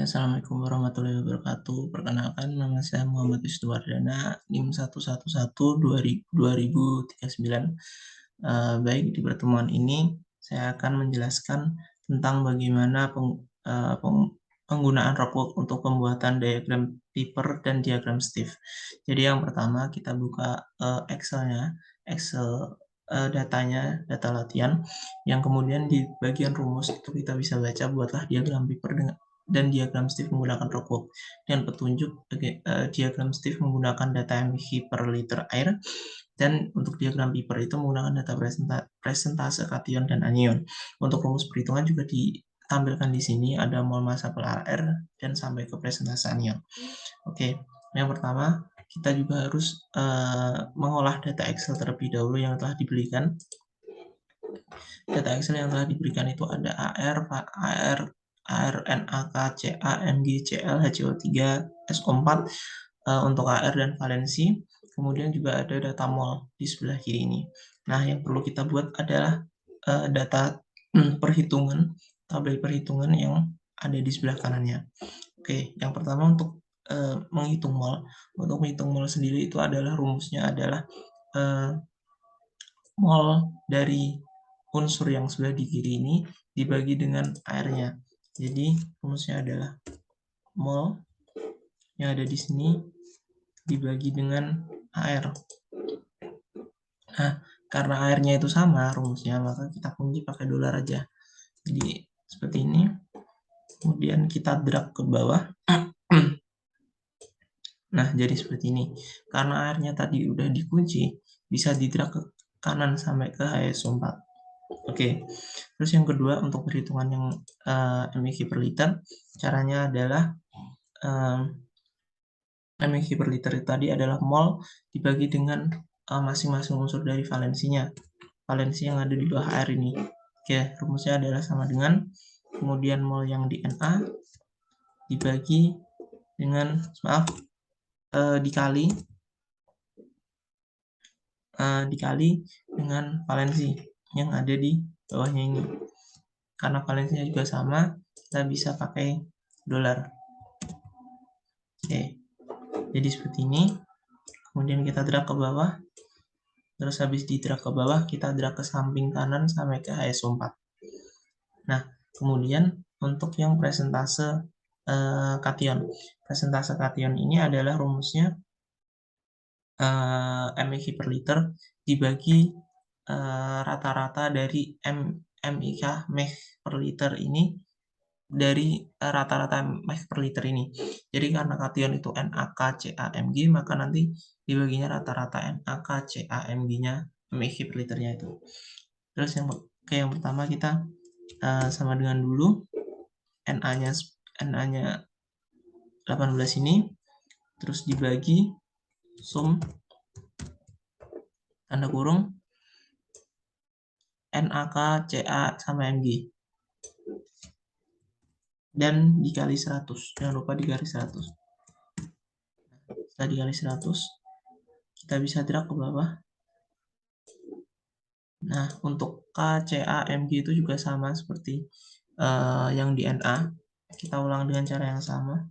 Assalamualaikum warahmatullahi wabarakatuh. Perkenalkan, nama saya Muhammad Wisnuwardana, NIM 111-2039. Baik, di pertemuan ini saya akan menjelaskan tentang bagaimana penggunaan Robwork untuk pembuatan diagram Piper dan diagram Stiff. Jadi yang pertama kita buka Excel-nya, datanya, data latihan, yang kemudian di bagian rumus itu kita bisa baca buatlah diagram Piper dan diagram Stiff menggunakan Robwork, dan petunjuk diagram Stiff menggunakan data mg per liter air, dan untuk diagram Piper itu menggunakan data presentase kation dan anion. Untuk rumus perhitungan juga ditampilkan di sini, ada mol massa per air dan sampai ke presentase anion. Oke, yang pertama kita juga harus mengolah data Excel terlebih dahulu yang telah diberikan. Data Excel yang telah diberikan itu ada AR, NaK, Ca, Mg, Cl, HCO3, SO4 untuk AR dan valensi. Kemudian juga ada data mol di sebelah kiri ini. Nah, yang perlu kita buat adalah data perhitungan, tabel perhitungan yang ada di sebelah kanannya. Oke, yang pertama untuk menghitung mol. Untuk menghitung mol sendiri itu adalah rumusnya adalah mol dari unsur yang sebelah di kiri ini dibagi dengan airnya. Jadi rumusnya adalah mol yang ada di sini dibagi dengan air. Nah, karena airnya itu sama rumusnya, maka kita kunci pakai dolar aja. Jadi seperti ini. Kemudian kita drag ke bawah. Nah, jadi seperti ini. Karena airnya tadi udah dikunci, bisa di-drag ke kanan sampai ke HSO4. Oke, terus yang kedua untuk perhitungan yang mg per liter, caranya adalah mg per liter tadi adalah mol dibagi dengan masing-masing unsur dari valensinya. Valensi yang ada di bawah air ini. Oke, rumusnya adalah sama dengan kemudian mol yang di Na dibagi dengan dikali dengan valensi yang ada di bawahnya ini. Karena valensinya juga sama, kita bisa pakai dolar. Oke, jadi seperti ini. Kemudian kita drag ke bawah. Terus habis di drag ke bawah, kita drag ke samping kanan sampai ke HSO4. Nah, kemudian untuk yang presentase kation. Presentase kation ini adalah rumusnya mg per liter dibagi rata-rata dari MIK meg per liter ini dari rata-rata meg per liter ini. Jadi karena kation itu NaK, Ca, Mg, maka nanti dibaginya rata-rata NaK, Ca, Mg-nya mg per liternya itu. Terus yang pertama kita sama dengan dulu Na-nya 18 ini, terus dibagi sum tanda kurung NaK, Ca, sama Mg, dan dikali 100. Jangan lupa dikali 100. Setelah dikali 100, kita bisa drag ke bawah. Nah, untuk K, Ca, Mg itu juga sama seperti yang di Na. Kita ulang dengan cara yang sama.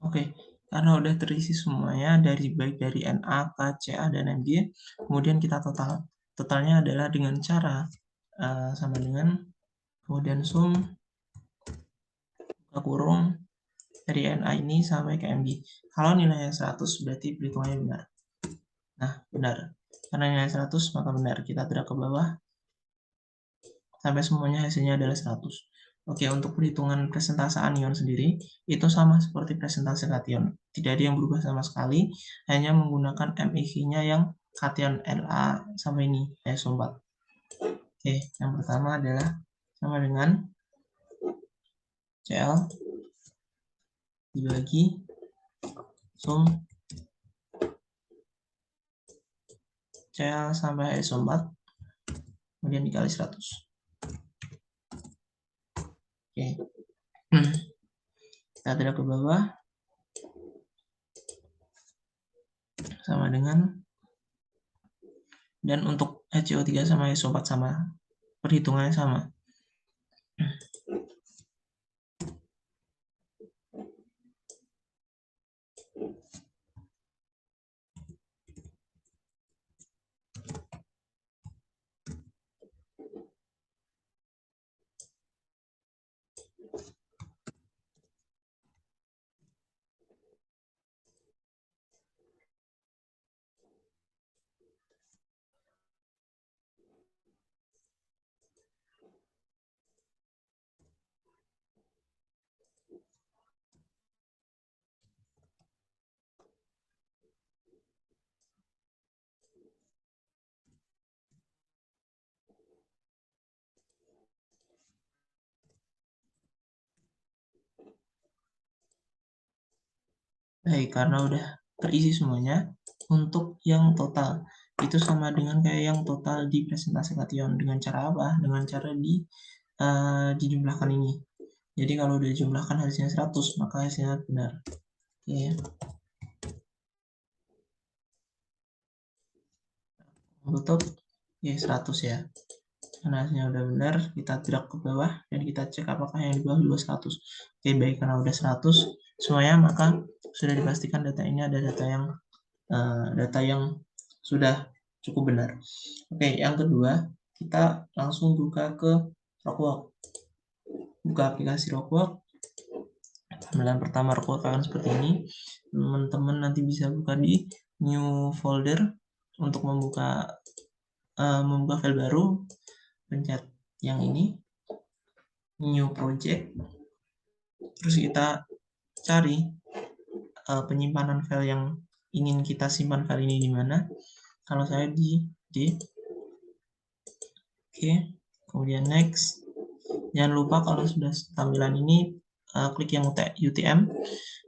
Oke, karena udah terisi semuanya baik dari Na, K, Ca, dan Mg, kemudian kita totalnya adalah dengan cara sama dengan kemudian sum kurung dari NA ini sampai ke MB. Kalau nilainya 100 berarti perhitungannya benar. Nah, benar. Karena nilai 100 maka benar. Kita drag ke bawah sampai semuanya hasilnya adalah 100. Oke, untuk perhitungan presentase anion sendiri itu sama seperti presentase kation. Tidak ada yang berubah sama sekali, hanya menggunakan MIV-nya yang kation La sampai ini, SO4. Oke, yang pertama adalah sama dengan Cl dibagi sum Cl sampai SO4 kemudian dikali 100. Oke. Kita drag ke bawah sama dengan, dan untuk HCO3 sama SO4 sama, perhitungannya sama. Baik, karena udah terisi semuanya, untuk yang total itu sama dengan kayak yang total di presentasi kation. Dengan cara apa? Dengan cara dijumlahkan ini. Jadi kalau udah dijumlahkan hasilnya 100, maka hasilnya benar. Oke. Tutup. Oke, 100 ya. Karena hasilnya udah benar, kita drag ke bawah dan kita cek apakah yang di bawah juga 100. Oke, baik, karena udah 100 semuanya, maka sudah dipastikan data ini ada data yang sudah cukup benar. Oke, yang kedua, kita langsung buka ke Rockwork. Buka aplikasi Rockwork. Tampilan pertama Rockwork akan seperti ini. Teman-teman nanti bisa buka di new folder untuk membuka file baru. Pencet yang ini, new project. Terus kita cari penyimpanan file yang ingin kita simpan file ini di mana. Kalau saya di D. Oke, kemudian next. Jangan lupa kalau sudah tampilan ini klik yang UTM,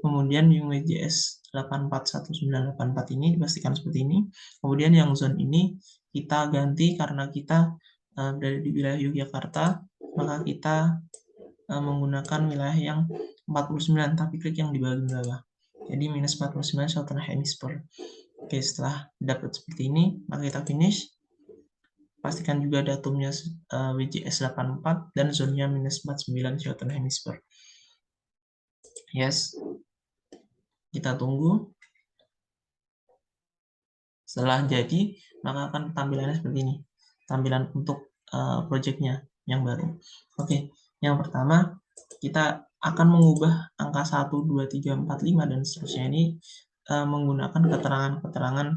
kemudian UMJS 841984 ini dipastikan seperti ini. Kemudian yang zone ini kita ganti karena kita berada di wilayah Yogyakarta, maka kita menggunakan wilayah yang 49, tapi klik yang di bagian bawah. Jadi minus 49 Southern Hemisphere. Oke, setelah dapat seperti ini, maka kita finish. Pastikan juga datumnya WJS 84 dan zonnya minus 49 Southern Hemisphere. Yes. Kita tunggu. Setelah jadi, maka akan tampilannya seperti ini. Tampilan untuk projectnya yang baru. Oke, yang pertama kita akan mengubah angka 1, 2, 3, 4, 5 dan seterusnya ini menggunakan keterangan-keterangan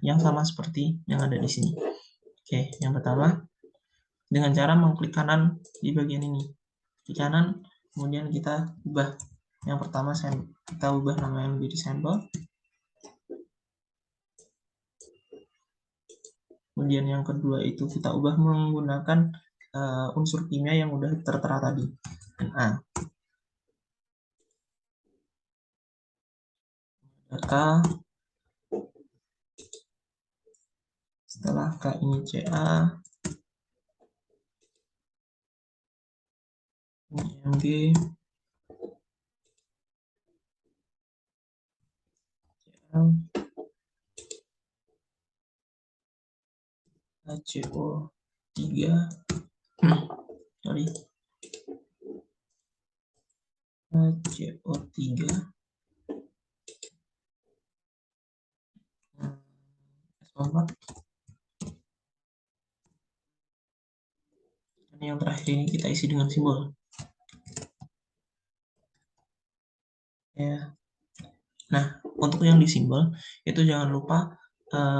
yang sama seperti yang ada di sini. Oke, yang pertama dengan cara mengklik kanan di bagian ini. Klik kanan, kemudian kita ubah. Yang pertama kita ubah namanya menjadi sampel. Kemudian yang kedua itu kita ubah menggunakan unsur kimia yang udah tertera tadi, Na. K, setelah K ini Ca, ini Mg, Cl, HCO3, sorry, HCO3, SO4. Dan yang terakhir ini kita isi dengan simbol. ya. Nah, untuk yang di simbol itu jangan lupa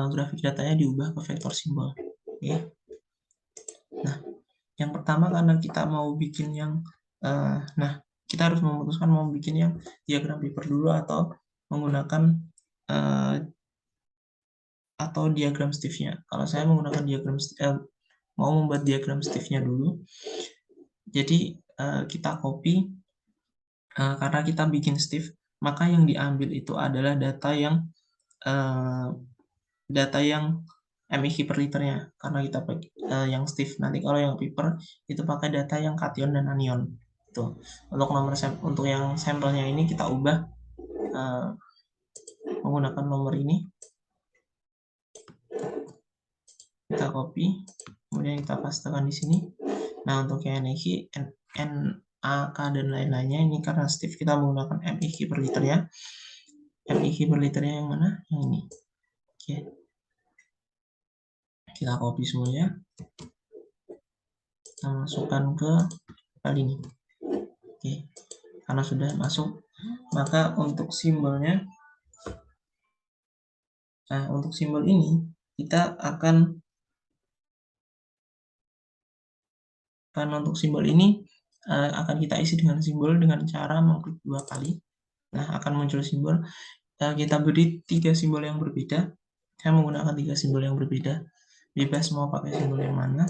grafik datanya diubah ke vektor simbol. Oke. Nah, yang pertama karena kita mau bikin yang nah kita harus memutuskan mau bikin yang diagram paper dulu atau menggunakan atau diagram Steve-nya. Kalau saya menggunakan mau membuat diagram Steve-nya dulu. Jadi kita copy karena kita bikin Steve, maka yang diambil itu adalah uh, data yang MIK per liternya karena kita pakai yang Steve. Nanti kalau yang paper itu pakai data yang kation dan anion. Tuh. Untuk yang sampelnya ini kita ubah menggunakan nomor ini. Kita copy, kemudian kita pastekan di sini. Nah, untuk yang NIK, NAK dan lain-lainnya ini karena Steve kita menggunakan MIK per liternya. MIK per liternya yang mana? Yang ini. Oke. Kita copy semuanya. Kita masukkan ke file ini. Oke. Karena sudah masuk, maka untuk simbolnya, nah untuk simbol ini kita akan karena untuk simbol ini akan kita isi dengan simbol dengan cara mengklik 2 kali. Nah, akan muncul simbol. Kita beri 3 simbol yang berbeda. Saya menggunakan 3 simbol yang berbeda. Bebas mau pakai simbol yang mana.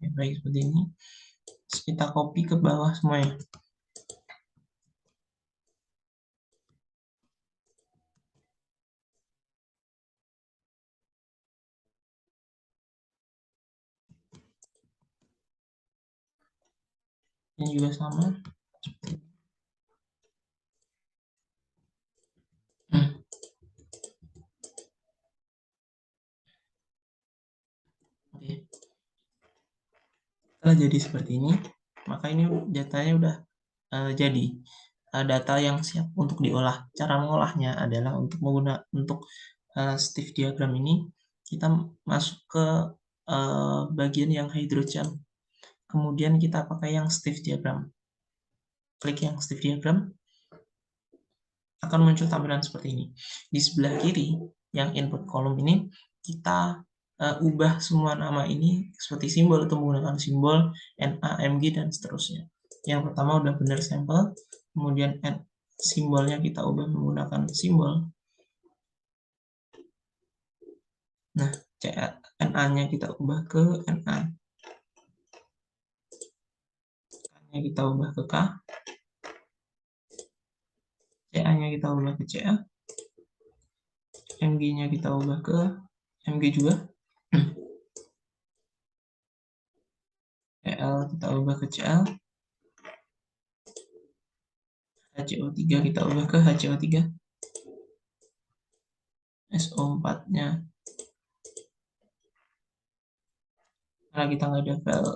Ya, baik seperti ini. Terus kita copy ke bawah semuanya. Ini juga sama. Oke. Setelah jadi seperti ini, maka ini datanya udah jadi data yang siap untuk diolah. Cara mengolahnya adalah untuk Steve diagram ini kita masuk ke bagian yang hydrogen. Kemudian kita pakai yang Steve diagram. Klik yang Steve diagram, akan muncul tampilan seperti ini. Di sebelah kiri yang input column ini kita ubah semua nama ini seperti simbol atau menggunakan simbol NA, MG dan seterusnya. Yang pertama udah benar sampel, kemudian simbolnya kita ubah menggunakan simbol. Nah, NA-nya kita ubah ke NA. K-nya kita ubah ke K. CA-nya kita ubah ke CA. MG-nya kita ubah ke MG juga. CL kita ubah ke CL. HCO3 kita ubah ke HCO3. SO4-nya karena kita nggak ada file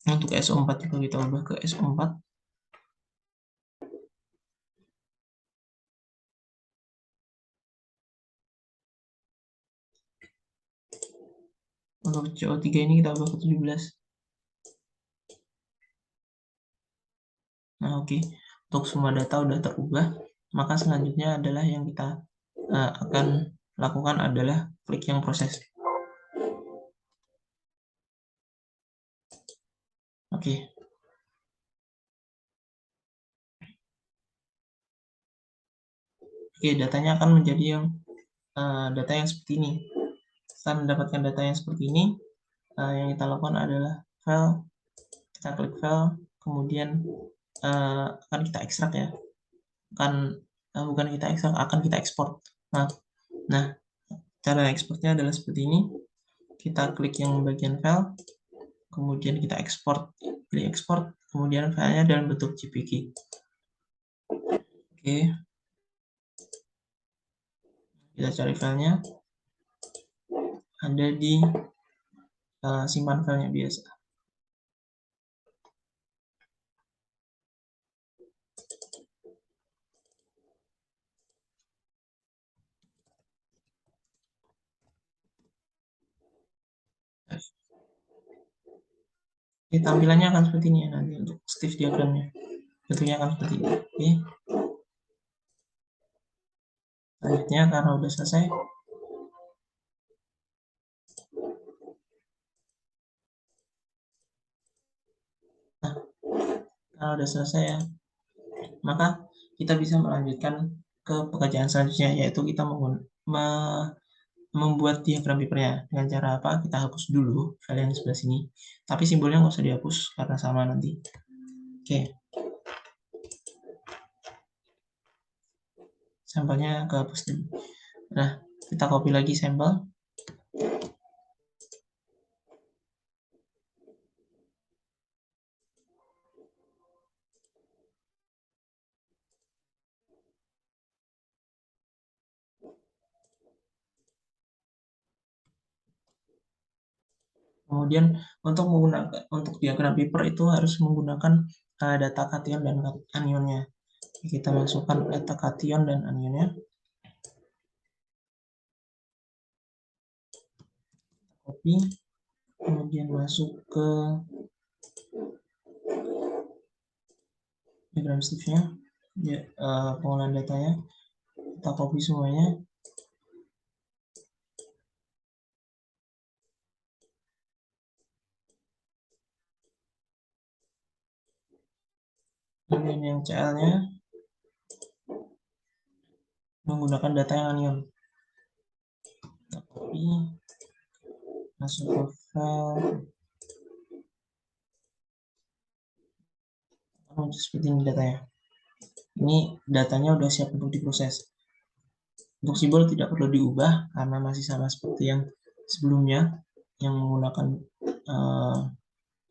untuk SO4 juga kita ubah ke SO4. Untuk CO3 ini kita ubah ke 17. Nah, oke. Untuk semua data udah terubah, maka selanjutnya adalah yang kita akan lakukan adalah klik yang proses. Oke. Oke, datanya akan menjadi yang data yang seperti ini. Setelah mendapatkan data yang seperti ini, yang kita lakukan adalah file, kita klik file, kemudian akan kita ekstrak ya. Bukan kita ekstrak, akan kita ekspor. Nah, cara ekspornya adalah seperti ini. Kita klik yang bagian file, kemudian kita ekspor, pilih ekspor, kemudian filenya dalam bentuk JPG. Oke, kita cari filenya, ada di simpan filenya biasa. Oke, tampilannya akan seperti ini ya nanti untuk stiff diagramnya. Bentuknya akan seperti ini. Oke. Selanjutnya karena udah selesai, nah karena udah selesai ya, maka kita bisa melanjutkan ke pekerjaan selanjutnya, yaitu kita membuat diagram papernya. Dengan cara apa? Kita hapus dulu file yang sebelah sini, tapi simbolnya nggak usah dihapus karena sama nanti. Oke, sampelnya kehapus dulu. Nah, kita copy lagi sampel. Kemudian untuk diagram paper itu harus menggunakan data kation dan anionnya. Kita masukkan data kation dan anionnya. Copy, kemudian masuk ke diagram stiff-nya, ya, pengolahan datanya, kita copy semuanya. Kemudian yang CL-nya menggunakan data yang anion. Kita copy, masuk ke file, seperti ini datanya. Ini datanya udah siap untuk diproses. Untuk simbol tidak perlu diubah karena masih sama seperti yang sebelumnya, yang menggunakan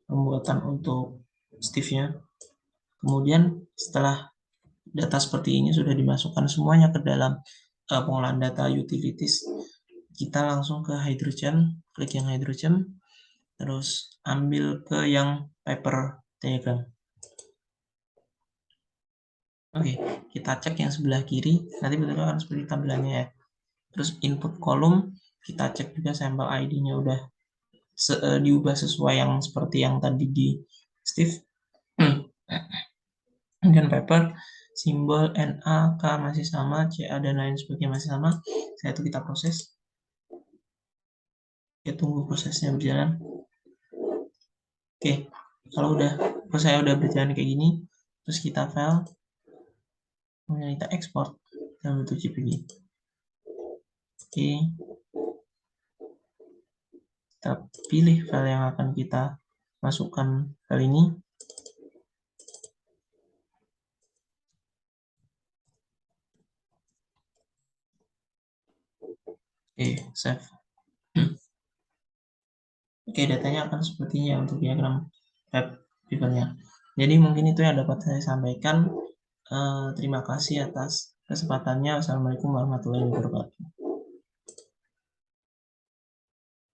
pembuatan untuk stiff-nya. Kemudian setelah data seperti ini sudah dimasukkan semuanya ke dalam pengolahan data utilities, kita langsung ke hydrogen, klik yang hydrogen, terus ambil ke yang paper diagram. Oke, kita cek yang sebelah kiri, nanti bentuknya akan seperti tampilannya ya. Terus input kolom, kita cek juga sampel ID-nya udah diubah sesuai yang seperti yang tadi di Steve. Dan paper, simbol NA, K masih sama, CA dan lain sebagainya masih sama. Setelah itu kita proses. Kita tunggu prosesnya berjalan. Oke, kalau prosesnya udah berjalan kayak gini, terus kita file, kemudian kita ekspor dalam bentuk JPG. Oke, kita pilih file yang akan kita masukkan kali ini. Oke, save. Oke, datanya akan sepertinya untuk diagram web papernya. Jadi mungkin itu yang dapat saya sampaikan. Terima kasih atas kesempatannya. Wassalamualaikum warahmatullahi wabarakatuh.